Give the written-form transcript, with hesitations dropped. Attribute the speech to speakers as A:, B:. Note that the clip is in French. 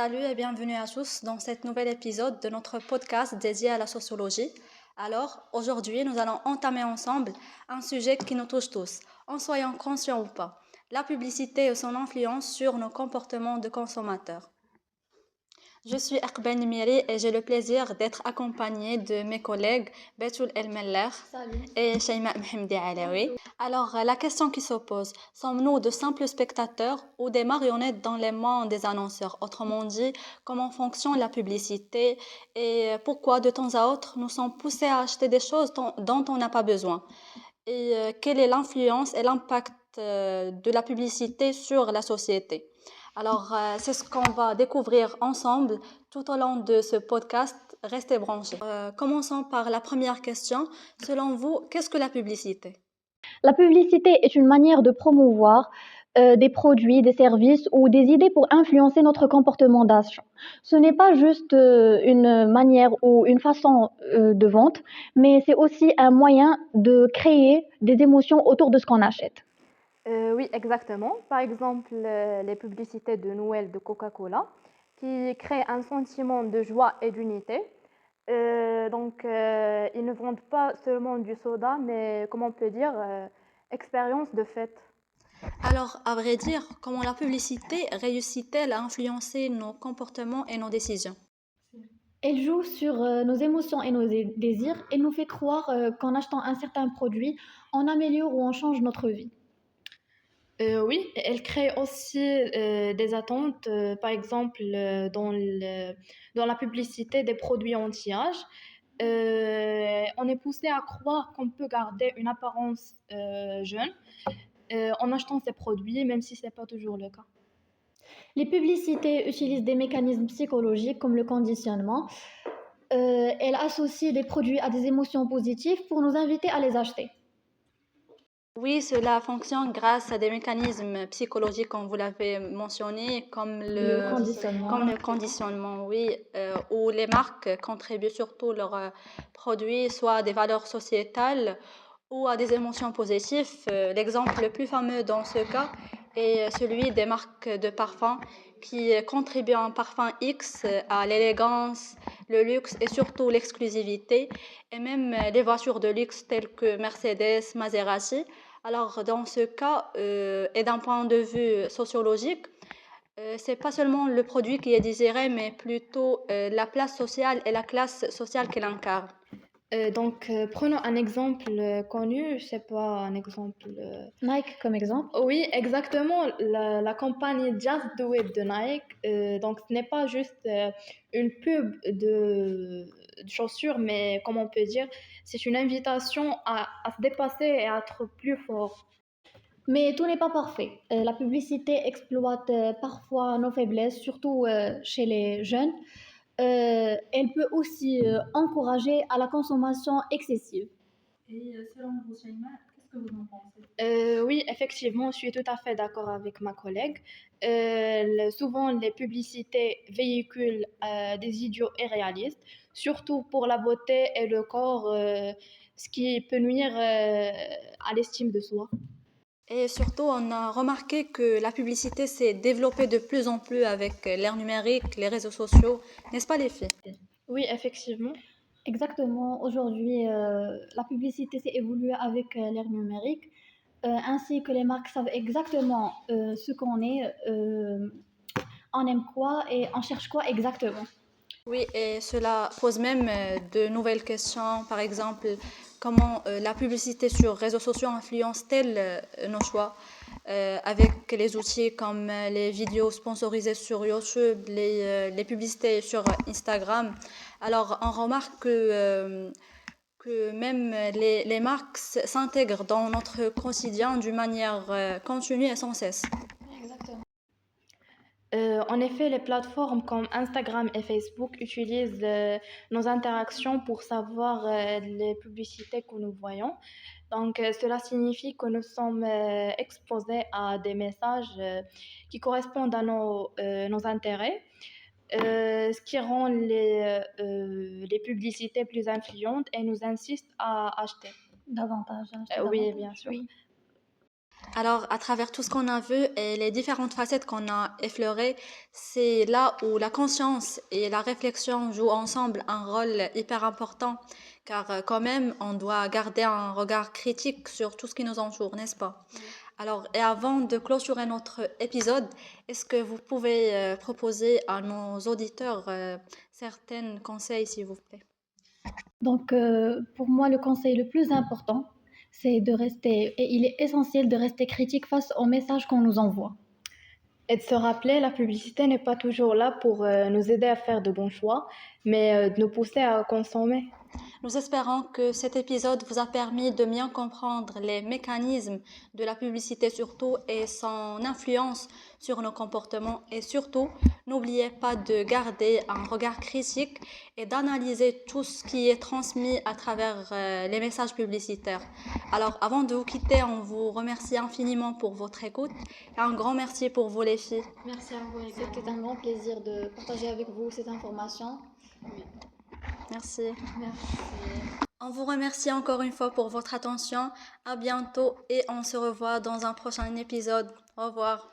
A: Salut et bienvenue à tous dans cet nouvel épisode de notre podcast dédié à la sociologie. Alors, aujourd'hui, nous allons entamer ensemble un sujet qui nous touche tous, en soyant conscients ou pas, la publicité et son influence sur nos comportements de consommateurs. Je suis Erben Miri et j'ai le plaisir d'être accompagnée de mes collègues Betoul El-Meller
B: Salut.
A: et Shaima Mhemdi Alaoui. Alors, la question qui s'oppose, sommes-nous de simples spectateurs ou des marionnettes dans les mains des annonceurs? Autrement dit, comment fonctionne la publicité et pourquoi de temps à autre nous sommes poussés à acheter des choses dont on n'a pas besoin? Et quelle est l'influence et l'impact de la publicité sur la société? Alors, c'est ce qu'on va découvrir ensemble tout au long de ce podcast. Restez branchés. Commençons par la première question. Selon vous, qu'est-ce que la publicité?
B: La publicité est une manière de promouvoir des produits, des services ou des idées pour influencer notre comportement d'achat. Ce n'est pas juste une manière ou une façon de vente, mais c'est aussi un moyen de créer des émotions autour de ce qu'on achète.
C: Oui, exactement. Par exemple, les publicités de Noël de Coca-Cola qui créent un sentiment de joie et d'unité. Ils ne vendent pas seulement du soda, mais comme on peut dire, expérience de fête.
A: Alors, à vrai dire, comment la publicité réussit-elle à influencer nos comportements et nos décisions?
B: Elle joue sur nos émotions et nos désirs et nous fait croire qu'en achetant un certain produit, on améliore ou on change notre vie.
D: Oui, elle crée aussi des attentes, par exemple dans la publicité des produits anti-âge. On est poussé à croire qu'on peut garder une apparence jeune en achetant ces produits, même si ce n'est pas toujours le cas.
B: Les publicités utilisent des mécanismes psychologiques comme le conditionnement. Elles associent des produits à des émotions positives pour nous inviter à les acheter.
A: Oui, cela fonctionne grâce à des mécanismes psychologiques, comme vous l'avez mentionné,
B: Le conditionnement.
A: comme le conditionnement, oui, où les marques contribuent surtout leurs produits, soit à des valeurs sociétales ou à des émotions positives. L'exemple le plus fameux dans ce cas est celui des marques de parfums qui contribuent à un parfum X à l'élégance, le luxe et surtout l'exclusivité, et même les voitures de luxe telles que Mercedes, Maserati. Alors, dans ce cas, et d'un point de vue sociologique, c'est pas seulement le produit qui est désiré, mais plutôt la place sociale et la classe sociale qu'il incarne.
D: Prenons un exemple connu, je sais pas, un exemple.
B: Nike comme exemple.
D: Oui, exactement. La campagne Just Do It de Nike, donc ce n'est pas juste une pub de chaussures, mais comme on peut dire, c'est une invitation à se dépasser et à être plus fort.
B: Mais tout n'est pas parfait. La publicité exploite parfois nos faiblesses, surtout chez les jeunes. Elle peut aussi encourager à la consommation excessive.
E: Et selon vous, Shaima, qu'est-ce que vous en pensez?
D: Oui, effectivement, je suis tout à fait d'accord avec ma collègue. Souvent, les publicités véhiculent des idéaux irréalistes, surtout pour la beauté et le corps, ce qui peut nuire à l'estime de soi.
A: Et surtout, on a remarqué que la publicité s'est développée de plus en plus avec l'ère numérique, les réseaux sociaux, n'est-ce pas les filles?
D: Oui, effectivement.
B: Exactement. Aujourd'hui, la publicité s'est évoluée avec l'ère numérique, ainsi que les marques savent exactement ce qu'on est, on aime quoi et on cherche quoi exactement.
A: Oui, et cela pose même de nouvelles questions. Par exemple, comment la publicité sur réseaux sociaux influence-t-elle nos choix avec les outils comme les vidéos sponsorisées sur YouTube, les publicités sur Instagram. Alors, on remarque que même les marques s'intègrent dans notre quotidien d'une manière continue et sans cesse.
D: En effet, les plateformes comme Instagram et Facebook utilisent nos interactions pour savoir les publicités que nous voyons. Cela signifie que nous sommes exposés à des messages qui correspondent à nos intérêts, ce qui rend les publicités plus influentes et nous insiste à acheter.
B: Davantage. Acheter
D: Oui,
B: davantage.
D: bien sûr.
B: Oui.
A: Alors, à travers tout ce qu'on a vu et les différentes facettes qu'on a effleurées, c'est là où la conscience et la réflexion jouent ensemble un rôle hyper important, car quand même, on doit garder un regard critique sur tout ce qui nous entoure, n'est-ce pas? Alors, et avant de clôturer notre épisode, est-ce que vous pouvez proposer à nos auditeurs certains conseils, s'il vous plaît?
B: Donc, pour moi, le conseil le plus important, c'est de rester, et il est essentiel de rester critique face aux messages qu'on nous envoie.
D: Et de se rappeler, la publicité n'est pas toujours là pour nous aider à faire de bons choix, mais de nous pousser à consommer.
A: Nous espérons que cet épisode vous a permis de mieux comprendre les mécanismes de la publicité surtout et son influence sur nos comportements et surtout, n'oubliez pas de garder un regard critique et d'analyser tout ce qui est transmis à travers les messages publicitaires. Alors, avant de vous quitter, on vous remercie infiniment pour votre écoute et un grand merci pour vous les filles.
E: Merci à vous également.
B: C'était un grand plaisir de partager avec vous cette information.
A: Merci.
E: Merci.
A: On vous remercie encore une fois pour votre attention. À bientôt et on se revoit dans un prochain épisode. Au revoir.